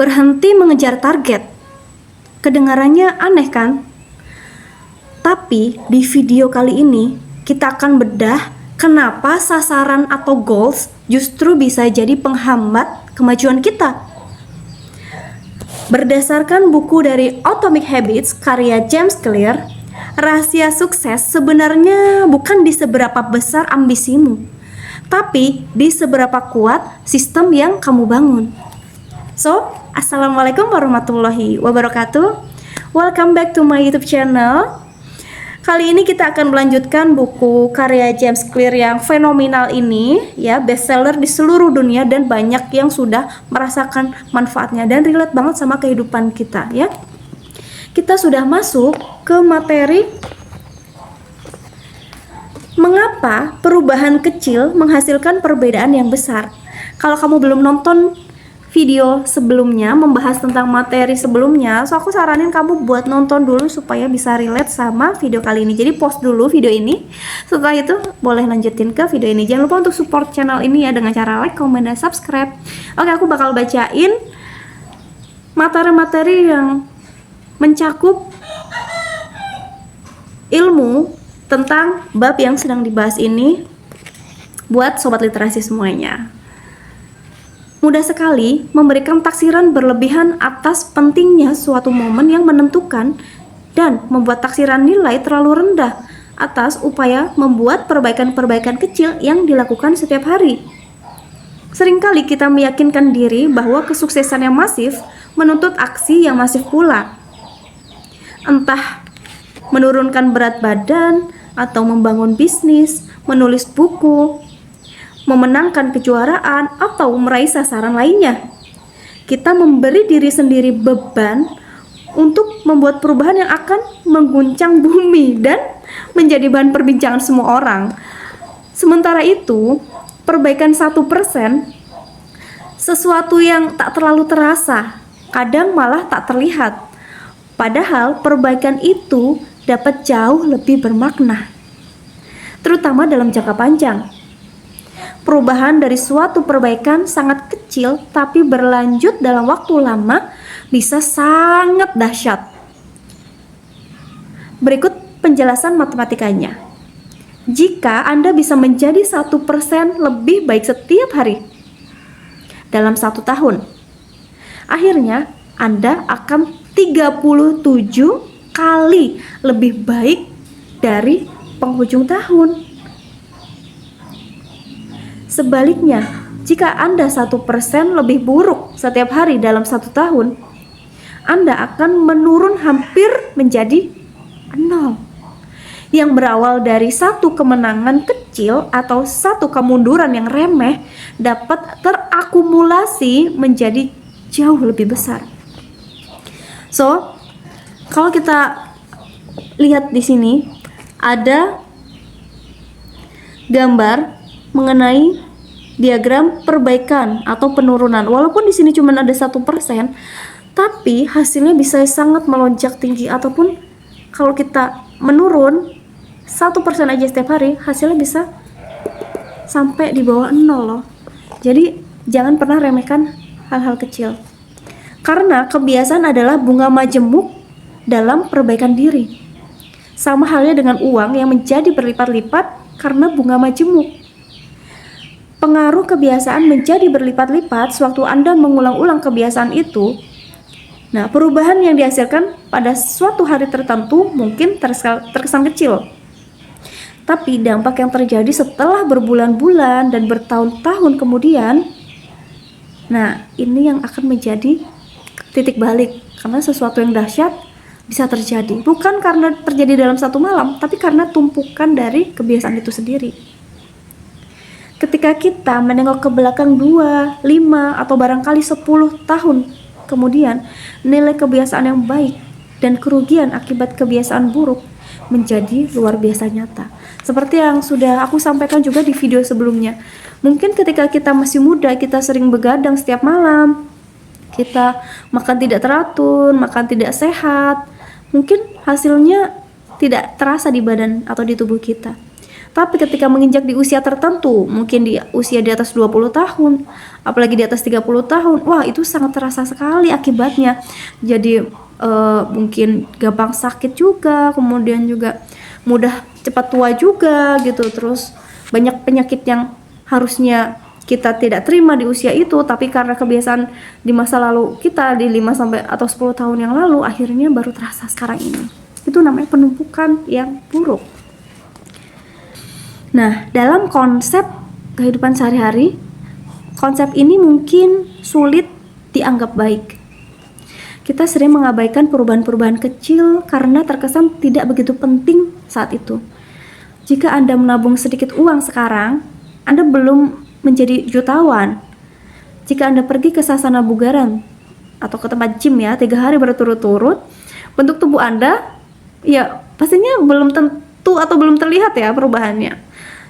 berhenti mengejar target. Kedengarannya aneh kan? Tapi di video kali ini kita akan bedah kenapa sasaran atau goals justru bisa jadi penghambat kemajuan kita. Berdasarkan buku dari Atomic Habits karya James Clear, rahasia sukses sebenarnya bukan di seberapa besar ambisimu, tapi di seberapa kuat sistem yang kamu bangun. So, assalamualaikum warahmatullahi wabarakatuh. Welcome back to my YouTube channel. Kali ini kita akan melanjutkan buku karya James Clear yang fenomenal ini, ya, bestseller di seluruh dunia dan banyak yang sudah merasakan manfaatnya dan relate banget sama kehidupan kita, ya. Kita sudah masuk ke materi mengapa perubahan kecil menghasilkan perbedaan yang besar. Kalau kamu belum nonton video sebelumnya membahas tentang materi sebelumnya, so aku saranin kamu buat nonton dulu supaya bisa relate sama video kali ini. Jadi pause dulu video ini, setelah itu boleh lanjutin ke video ini. Jangan lupa untuk support channel ini ya dengan cara like, comment, dan subscribe. Oke, aku bakal bacain materi-materi yang mencakup ilmu tentang bab yang sedang dibahas ini buat sobat literasi semuanya. Mudah sekali memberikan taksiran berlebihan atas pentingnya suatu momen yang menentukan dan membuat taksiran nilai terlalu rendah atas upaya membuat perbaikan-perbaikan kecil yang dilakukan setiap hari. Seringkali kita meyakinkan diri bahwa kesuksesan yang masif menuntut aksi yang masif pula. Entah menurunkan berat badan, atau membangun bisnis, menulis buku, memenangkan kejuaraan, atau meraih sasaran lainnya. Kita memberi diri sendiri beban untuk membuat perubahan yang akan mengguncang bumi dan menjadi bahan perbincangan semua orang. Sementara itu, perbaikan 1%, sesuatu yang tak terlalu terasa, kadang malah tak terlihat. Padahal perbaikan itu dapat jauh lebih bermakna, terutama dalam jangka panjang. Perubahan dari suatu perbaikan sangat kecil tapi berlanjut dalam waktu lama bisa sangat dahsyat. Berikut penjelasan matematikanya. Jika Anda bisa menjadi 1% lebih baik setiap hari dalam 1 tahun, akhirnya Anda akan 37 kali lebih baik dari penghujung tahun. Sebaliknya, jika Anda 1% lebih buruk setiap hari dalam 1 tahun, Anda akan menurun hampir menjadi 0. Yang berawal dari satu kemenangan kecil atau satu kemunduran yang remeh dapat terakumulasi menjadi jauh lebih besar. So, kalau kita lihat di sini ada gambar mengenai diagram perbaikan atau penurunan. Walaupun di sini cuma ada 1%, tapi hasilnya bisa sangat melonjak tinggi. Ataupun kalau kita menurun 1% aja setiap hari, hasilnya bisa sampai di bawah 0 loh. Jadi jangan pernah remehkan hal-hal kecil. Karena kebiasaan adalah bunga majemuk dalam perbaikan diri. Sama halnya dengan uang yang menjadi berlipat-lipat karena bunga majemuk. Pengaruh kebiasaan menjadi berlipat-lipat sewaktu Anda mengulang-ulang kebiasaan itu. Nah, perubahan yang dihasilkan pada suatu hari tertentu mungkin terkesan kecil. Tapi dampak yang terjadi setelah berbulan-bulan dan bertahun-tahun kemudian, nah, ini yang akan menjadi titik balik. Karena sesuatu yang dahsyat bisa terjadi, bukan karena terjadi dalam satu malam, tapi karena tumpukan dari kebiasaan itu sendiri. Ketika kita menengok ke belakang 2, 5, atau barangkali 10 tahun kemudian, nilai kebiasaan yang baik dan kerugian akibat kebiasaan buruk menjadi luar biasa nyata. Seperti yang sudah aku sampaikan juga di video sebelumnya. Mungkin ketika kita masih muda, kita sering begadang setiap malam, kita makan tidak teratur, makan tidak sehat, mungkin hasilnya tidak terasa di badan atau di tubuh kita. Tapi ketika menginjak di usia tertentu, mungkin di usia di atas 20 tahun, apalagi di atas 30 tahun, wah itu sangat terasa sekali akibatnya. Jadi mungkin gampang sakit juga, kemudian juga mudah cepat tua juga gitu. Terus banyak penyakit yang harusnya kita tidak terima di usia itu, tapi karena kebiasaan di masa lalu kita di 5 sampai atau 10 tahun yang lalu, akhirnya baru terasa sekarang ini. Itu namanya penumpukan yang buruk. Nah, dalam konsep kehidupan sehari-hari, konsep ini mungkin sulit dianggap baik. Kita sering mengabaikan perubahan-perubahan kecil karena terkesan tidak begitu penting saat itu. Jika Anda menabung sedikit uang sekarang, Anda belum menjadi jutawan. Jika Anda pergi ke sasana bugaran atau ke tempat gym ya, 3 hari berturut-turut, bentuk tubuh Anda ya pastinya belum tentu atau belum terlihat ya perubahannya.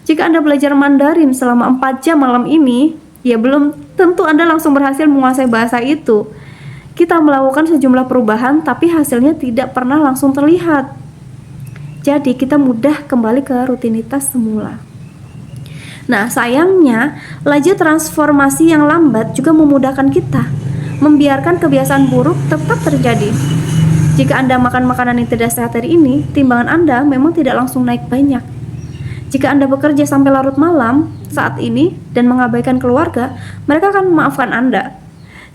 Jika Anda belajar Mandarin selama 4 jam malam ini, ya belum tentu Anda langsung berhasil menguasai bahasa itu. Kita melakukan sejumlah perubahan, tapi hasilnya tidak pernah langsung terlihat. Jadi kita mudah kembali ke rutinitas semula. Nah, sayangnya, laju transformasi yang lambat juga memudahkan kita, membiarkan kebiasaan buruk tetap terjadi. Jika Anda makan makanan yang tidak sehat hari ini, timbangan Anda memang tidak langsung naik banyak. Jika Anda bekerja sampai larut malam saat ini dan mengabaikan keluarga, mereka akan memaafkan Anda.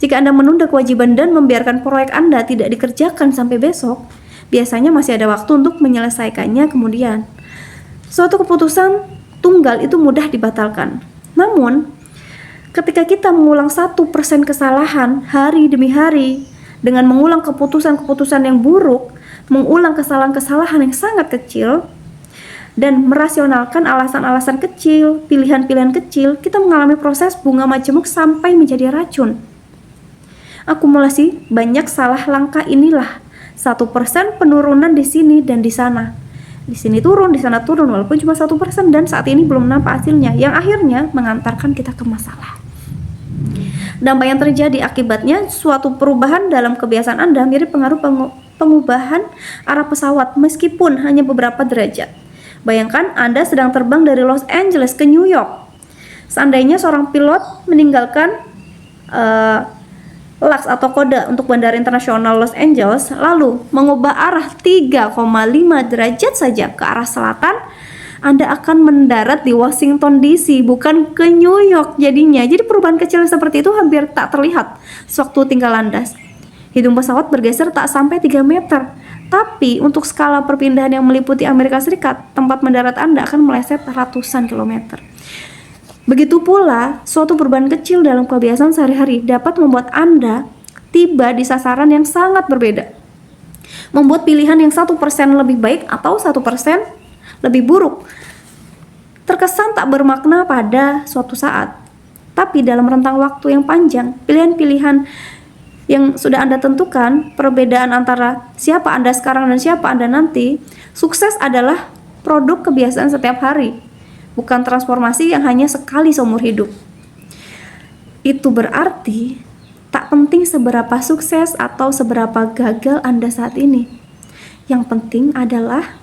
Jika Anda menunda kewajiban dan membiarkan proyek Anda tidak dikerjakan sampai besok, biasanya masih ada waktu untuk menyelesaikannya kemudian. Suatu keputusan tunggal itu mudah dibatalkan. Namun, ketika kita mengulang 1% kesalahan hari demi hari, dengan mengulang keputusan-keputusan yang buruk, mengulang kesalahan-kesalahan yang sangat kecil, dan merasionalkan alasan-alasan kecil, pilihan-pilihan kecil, kita mengalami proses bunga majemuk sampai menjadi racun. Akumulasi banyak salah langkah inilah 1% penurunan di sini dan di sana. Di sini turun, di sana turun, walaupun cuma 1% dan saat ini belum nampak hasilnya, yang akhirnya mengantarkan kita ke masalah. Dampak yang terjadi akibatnya suatu perubahan dalam kebiasaan Anda mirip pengaruh pengubahan arah pesawat meskipun hanya beberapa derajat. Bayangkan Anda sedang terbang dari Los Angeles ke New York. Seandainya seorang pilot meninggalkan LAX atau kode untuk Bandara Internasional Los Angeles, lalu mengubah arah 3,5 derajat saja ke arah selatan, Anda akan mendarat di Washington DC, bukan ke New York jadinya. Jadi perubahan kecil seperti itu hampir tak terlihat sewaktu tinggal landas. Hidung pesawat bergeser tak sampai 3 meter. Tapi untuk skala perpindahan yang meliputi Amerika Serikat, tempat mendarat Anda akan meleset ratusan kilometer. Begitu pula, suatu perubahan kecil dalam kebiasaan sehari-hari dapat membuat Anda tiba di sasaran yang sangat berbeda. Membuat pilihan yang 1% lebih baik atau 1% lebih buruk terkesan tak bermakna pada suatu saat. Tapi dalam rentang waktu yang panjang, pilihan-pilihan yang sudah Anda tentukan, perbedaan antara siapa Anda sekarang dan siapa Anda nanti, sukses adalah produk kebiasaan setiap hari, bukan transformasi yang hanya sekali seumur hidup. Itu berarti tak penting seberapa sukses atau seberapa gagal Anda saat ini. Yang penting adalah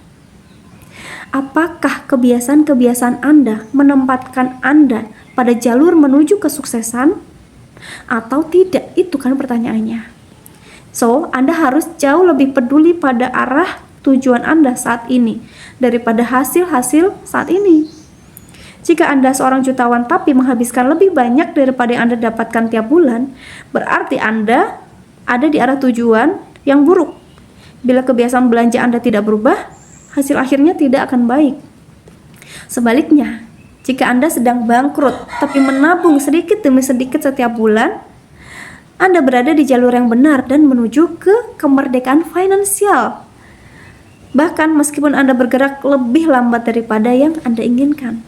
apakah kebiasaan-kebiasaan Anda menempatkan Anda pada jalur menuju kesuksesan atau tidak? Itu kan pertanyaannya. So, Anda harus jauh lebih peduli pada arah tujuan Anda saat ini daripada hasil-hasil saat ini. Jika Anda seorang jutawan tapi menghabiskan lebih banyak daripada yang Anda dapatkan tiap bulan, berarti Anda ada di arah tujuan yang buruk. Bila kebiasaan belanja Anda tidak berubah, hasil akhirnya tidak akan baik. Sebaliknya, jika Anda sedang bangkrut tapi menabung sedikit demi sedikit setiap bulan, Anda berada di jalur yang benar dan menuju ke kemerdekaan finansial. Bahkan meskipun Anda bergerak lebih lambat daripada yang Anda inginkan.